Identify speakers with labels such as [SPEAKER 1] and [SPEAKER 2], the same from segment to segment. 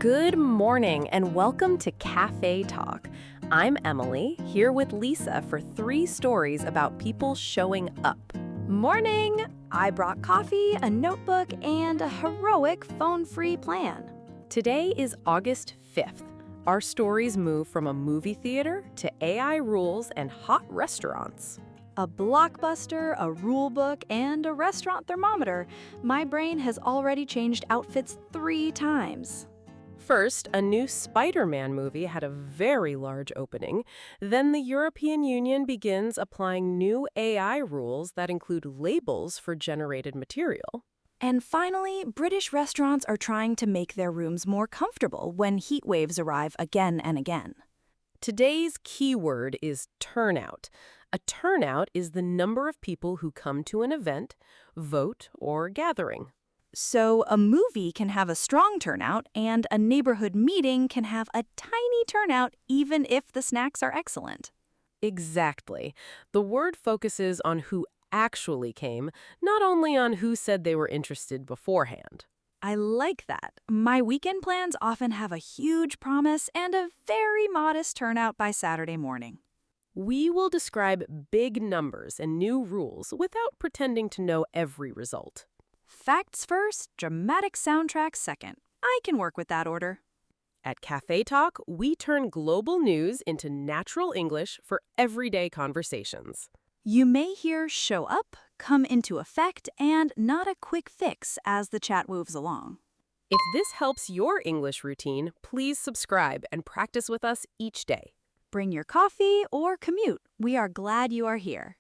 [SPEAKER 1] Good morning and welcome to Cafe Talk. I'm Emily, here with Lisa for 3 stories about people showing up.
[SPEAKER 2] Morning! I brought coffee, a notebook, and a heroic phone-free plan.
[SPEAKER 1] Today is August 5th. Our stories move from a movie theater to AI rules and hot restaurants.
[SPEAKER 2] A blockbuster, a rule book, and a restaurant thermometer. My brain has already changed outfits 3 times.
[SPEAKER 1] First, a new Spider-Man movie had a very large opening. Then the European Union begins applying new AI rules that include labels for generated material.
[SPEAKER 2] And finally, British restaurants are trying to make their rooms more comfortable when heat waves arrive again and again.
[SPEAKER 1] Today's keyword is turnout. A turnout is the number of people who come to an event, vote, or gathering.
[SPEAKER 2] So a movie can have a strong turnout, and a neighborhood meeting can have a tiny turnout even if the snacks are excellent.
[SPEAKER 1] Exactly. The word focuses on who actually came, not only on who said they were interested beforehand.
[SPEAKER 2] I like that. My weekend plans often have a huge promise and a very modest turnout by Saturday morning.
[SPEAKER 1] We will describe big numbers and new rules without pretending to know every result.
[SPEAKER 2] Facts first, dramatic soundtrack second. I can work with that order.
[SPEAKER 1] At Cafe Talk, we turn global news into natural English for everyday conversations.
[SPEAKER 2] You may hear show up, come into effect, and not a quick fix as the chat moves along.
[SPEAKER 1] If this helps your English routine, please subscribe and practice with us each day.
[SPEAKER 2] Bring your coffee or commute. We are glad you are here.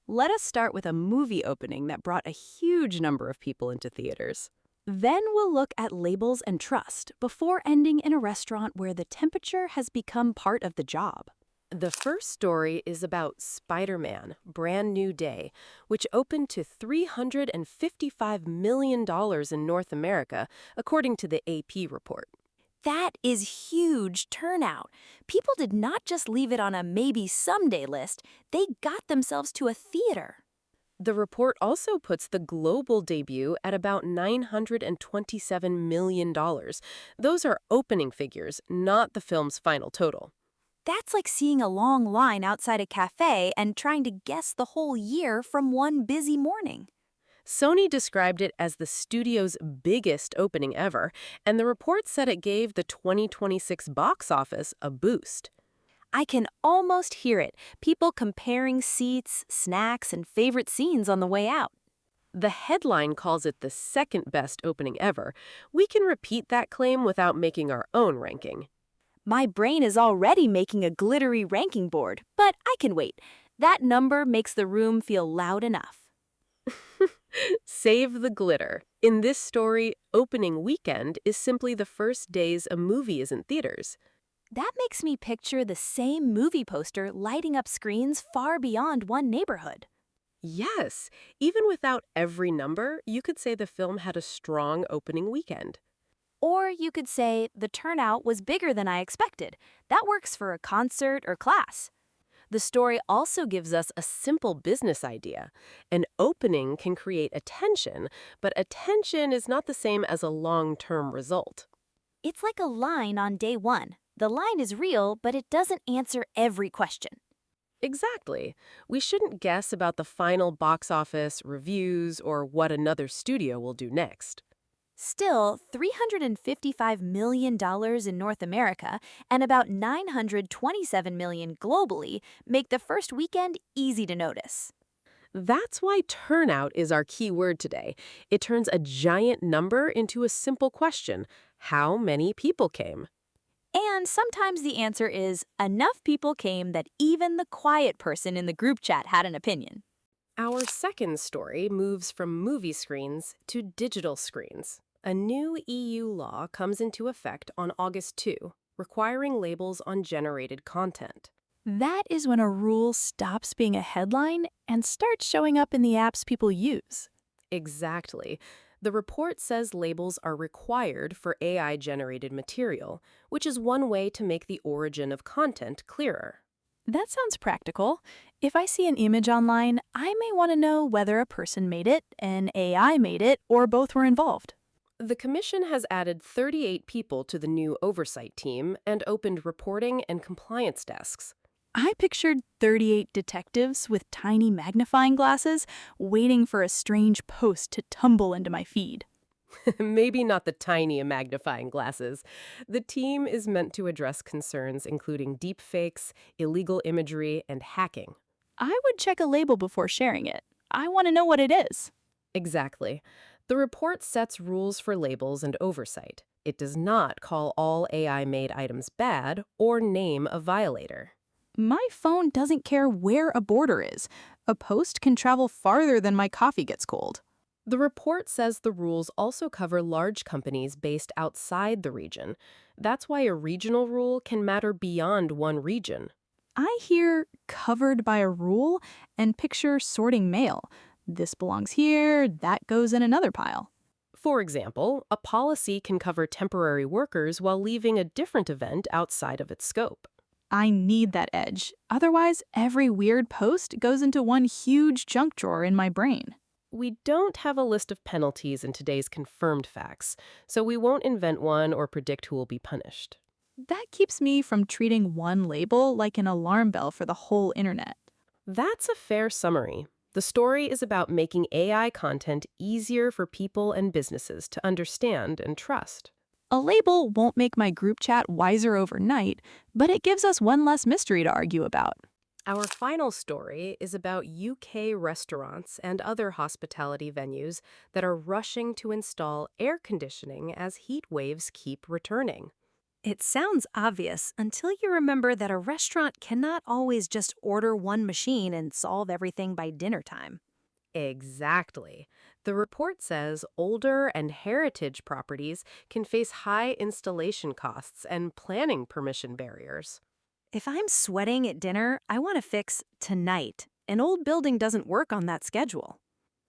[SPEAKER 1] Let us start with a movie opening that brought a huge number of people into theaters.
[SPEAKER 2] Then we'll look at labels and trust before ending in a restaurant where the temperature has become part of the job.
[SPEAKER 1] The first story is about Spider-Man, Brand New Day, which opened to $355 million in North America, according to the AP report.
[SPEAKER 2] That is huge turnout. People did not just leave it on a maybe someday list, they got themselves to a theater.
[SPEAKER 1] The report also puts the global debut at about $927 million. Those are opening figures, not the film's final total.
[SPEAKER 2] That's like seeing a long line outside a cafe and trying to guess the whole year from one busy morning.
[SPEAKER 1] Sony described it as the studio's biggest opening ever, and the report said it gave the 2026 box office a boost.
[SPEAKER 2] I can almost hear it, people comparing seats, snacks, and favorite scenes on the way out.
[SPEAKER 1] The headline calls it the second best opening ever. We can repeat that claim without making our own ranking.
[SPEAKER 2] My brain is already making a glittery ranking board, but I can wait. That number makes the room feel loud enough.
[SPEAKER 1] Save the glitter. In this story, opening weekend is simply the first days a movie is in theaters.
[SPEAKER 2] That makes me picture the same movie poster lighting up screens far beyond one neighborhood.
[SPEAKER 1] Yes, even without every number, you could say the film had a strong opening weekend.
[SPEAKER 2] Or you could say the turnout was bigger than I expected. That works for a concert or class.
[SPEAKER 1] The story also gives us a simple business idea. An opening can create attention, but attention is not the same as a long-term result.
[SPEAKER 2] It's like a line on day one. The line is real, but it doesn't answer every question.
[SPEAKER 1] Exactly. We shouldn't guess about the final box office, reviews, or what another studio will do next.
[SPEAKER 2] Still, $355 million in North America and about $927 million globally make the first weekend easy to notice.
[SPEAKER 1] That's why turnout is our key word today. It turns a giant number into a simple question: how many people came?
[SPEAKER 2] And sometimes the answer is enough people came that even the quiet person in the group chat had an opinion.
[SPEAKER 1] Our second story moves from movie screens to digital screens. A new EU law comes into effect on August 2, requiring labels on generated content.
[SPEAKER 2] That is when a rule stops being a headline and starts showing up in the apps people use.
[SPEAKER 1] Exactly. The report says labels are required for AI-generated material, which is one way to make the origin of content clearer.
[SPEAKER 2] That sounds practical. If I see an image online, I may want to know whether a person made it, an AI made it, or both were involved.
[SPEAKER 1] The Commission has added 38 people to the new oversight team and opened reporting and compliance desks.
[SPEAKER 3] I pictured 38 detectives with tiny magnifying glasses waiting for a strange post to tumble into my feed.
[SPEAKER 1] Maybe not the tiny magnifying glasses. The team is meant to address concerns including deepfakes, illegal imagery, and hacking.
[SPEAKER 3] I would check a label before sharing it. I want to know what it is.
[SPEAKER 1] Exactly. The report sets rules for labels and oversight. It does not call all AI-made items bad or name a violator.
[SPEAKER 3] My phone doesn't care where a border is. A post can travel farther than my coffee gets cold.
[SPEAKER 1] The report says the rules also cover large companies based outside the region. That's why a regional rule can matter beyond one region.
[SPEAKER 3] I hear covered by a rule and picture sorting mail. This belongs here, that goes in another pile.
[SPEAKER 1] For example, a policy can cover temporary workers while leaving a different event outside of its scope.
[SPEAKER 3] I need that edge. Otherwise, every weird post goes into one huge junk drawer in my brain.
[SPEAKER 1] We don't have a list of penalties in today's confirmed facts, so we won't invent one or predict who will be punished.
[SPEAKER 3] That keeps me from treating one label like an alarm bell for the whole internet.
[SPEAKER 1] That's a fair summary. The story is about making AI content easier for people and businesses to understand and trust.
[SPEAKER 3] A label won't make my group chat wiser overnight, but it gives us one less mystery to argue about.
[SPEAKER 1] Our final story is about UK restaurants and other hospitality venues that are rushing to install air conditioning as heat waves keep returning.
[SPEAKER 2] It sounds obvious until you remember that a restaurant cannot always just order one machine and solve everything by dinner time.
[SPEAKER 1] Exactly. The report says older and heritage properties can face high installation costs and planning permission barriers.
[SPEAKER 2] If I'm sweating at dinner, I want to fix tonight. An old building doesn't work on that schedule.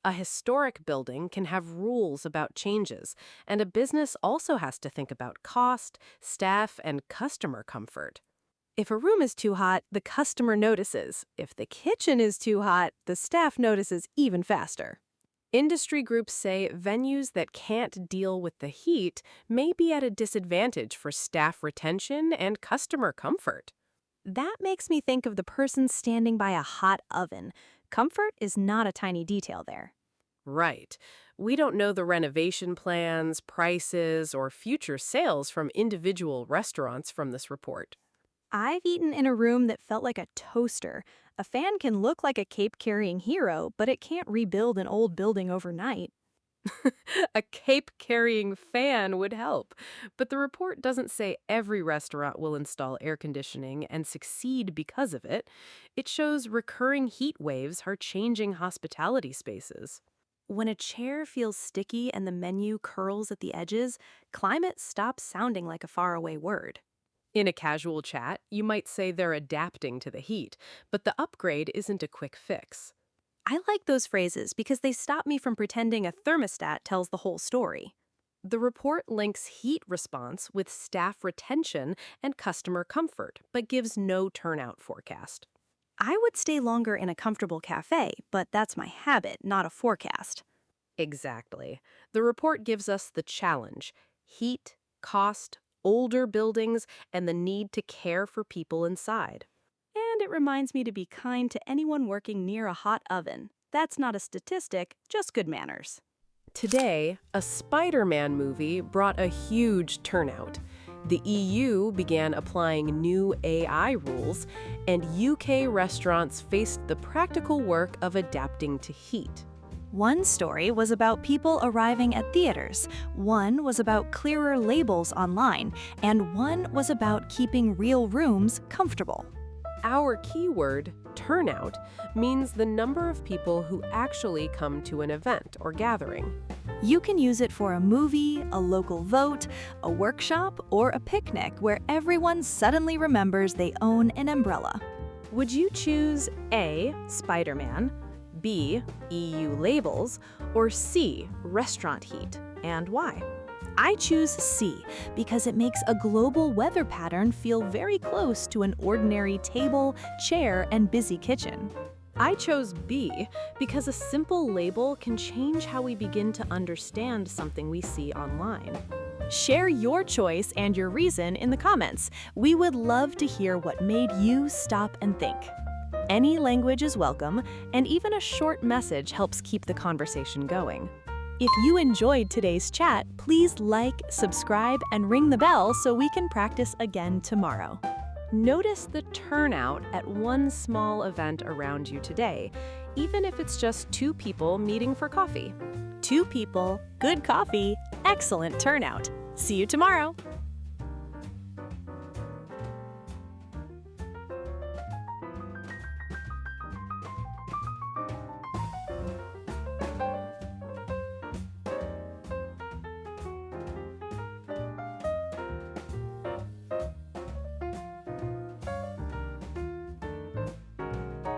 [SPEAKER 1] A historic building can have rules about changes, and a business also has to think about cost, staff, and customer comfort.
[SPEAKER 2] If a room is too hot, the customer notices. If the kitchen is too hot, the staff notices even faster.
[SPEAKER 1] Industry groups say venues that can't deal with the heat may be at a disadvantage for staff retention and customer comfort.
[SPEAKER 2] That makes me think of the person standing by a hot oven. Comfort is not a tiny detail there.
[SPEAKER 1] Right. We don't know the renovation plans, prices, or future sales from individual restaurants from this report.
[SPEAKER 2] I've eaten in a room that felt like a toaster. A fan can look like a cape-carrying hero, but it can't rebuild an old building overnight.
[SPEAKER 1] A cape-carrying fan would help, but the report doesn't say every restaurant will install air conditioning and succeed because of it. It shows recurring heat waves are changing hospitality spaces.
[SPEAKER 2] When a chair feels sticky and the menu curls at the edges, climate stops sounding like a faraway word.
[SPEAKER 1] In a casual chat, you might say they're adapting to the heat, but the upgrade isn't a quick fix.
[SPEAKER 2] I like those phrases because they stop me from pretending a thermostat tells the whole story.
[SPEAKER 1] The report links heat response with staff retention and customer comfort, but gives no turnout forecast.
[SPEAKER 2] I would stay longer in a comfortable cafe, but that's my habit, not a forecast.
[SPEAKER 1] Exactly. The report gives us the challenge: heat, cost, older buildings, and the need to care for people inside.
[SPEAKER 2] And it reminds me to be kind to anyone working near a hot oven. That's not a statistic, just good manners.
[SPEAKER 1] Today, a Spider-Man movie brought a huge turnout. The EU began applying new AI rules, and UK restaurants faced the practical work of adapting to heat.
[SPEAKER 2] One story was about people arriving at theaters, one was about clearer labels online, and one was about keeping real rooms comfortable.
[SPEAKER 1] Our keyword, turnout, means the number of people who actually come to an event or gathering.
[SPEAKER 2] You can use it for a movie, a local vote, a workshop, or a picnic where everyone suddenly remembers they own an umbrella.
[SPEAKER 1] Would you choose A, Spider-Man, B, EU labels, or C, restaurant heat, and why?
[SPEAKER 2] I choose C because it makes a global weather pattern feel very close to an ordinary table, chair, and busy kitchen.
[SPEAKER 1] I chose B because a simple label can change how we begin to understand something we see online.
[SPEAKER 3] Share your choice and your reason in the comments. We would love to hear what made you stop and think.
[SPEAKER 1] Any language is welcome, and even a short message helps keep the conversation going.
[SPEAKER 3] If you enjoyed today's chat, please like, subscribe, and ring the bell so we can practice again tomorrow.
[SPEAKER 1] Notice the turnout at one small event around you today, even if it's just 2 people meeting for coffee.
[SPEAKER 3] 2 people, good coffee, excellent turnout. See you tomorrow.